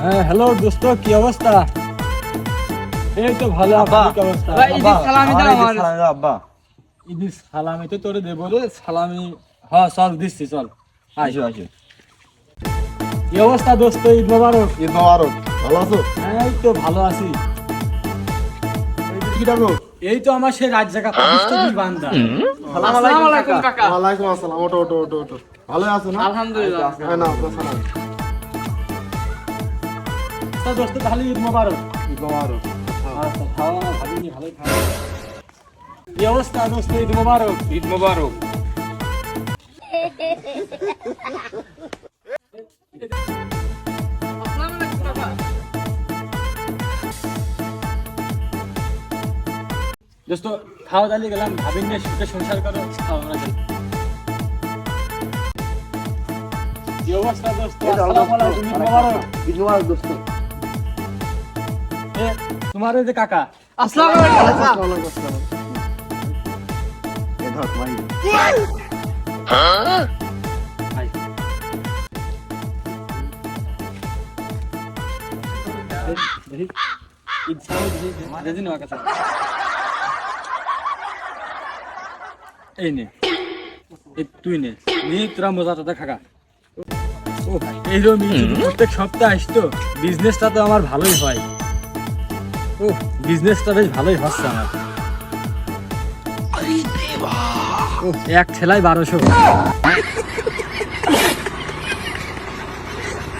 হ্যাঁ হ্যালো দোস্ত, কি অবস্থা? এই তো ভালো। আপনার কি অবস্থা? ঈদের সালামি দাও আমার। আব্বা ঈদের সালামি তো তোরে দেবো রে। সালামি হ্যাঁ চল দিচ্ছি, চল আসো আসো। কি অবস্থা দোস্ত? ঈদ মোবারক। ঈদ মোবারক। ভালো আছো? এই তো ভালো আছি। কি ডাকো? এই তো আমার সেই রাজ জায়গা পাকিস্তানি বান্দা। আসসালামু আলাইকুম কাকা। ওয়ালাইকুম আসসালাম। ওটো ওটো ওটো ওটো। ভালো আছো না? আলহামদুলিল্লাহ। হ্যাঁ না আপনার সালাম। তো দোস্ত তাহলে ঈদ মোবারক। ঈদ মোবারক। আচ্ছা খাওয়া ভাবিনি, ভালোই খাওয়া। কি অবস্থা দোস্ত? ঈদ মোবারক। ঈদ মোবারক। আসসালামু আলাইকুম কাকা। দোস্ত খাওয়া দালি গেলাম, ভাবিনি নিয়ে সুখে সংসার করো। খাওয়া না গেল। কি অবস্থা দোস্ত? আসসালামু আলাইকুম, ঈদ মোবারক। ঈদ মোবারক দোস্ত। এ তোমার এই যে কাকা। আসসালামু আলাইকুম কাকা। ওয়ালাইকুম আসসালাম। এ ধর তোমার ঈদ। ভাই। দেখি, ঈদ সালামি দিয়ে দিন আমার কাছে। এই নে, এই তুই নে, নিয়ে তোরা মজা টাটা খাকা। ও এইরকম প্রত্যেক সপ্তাহে আসতো, বিজনেসটা তো আমার ভালোই হয়। ও বিজনেসটা বেশ ভালোই হচ্ছে আমার। ও এক ঠেলায় 1200।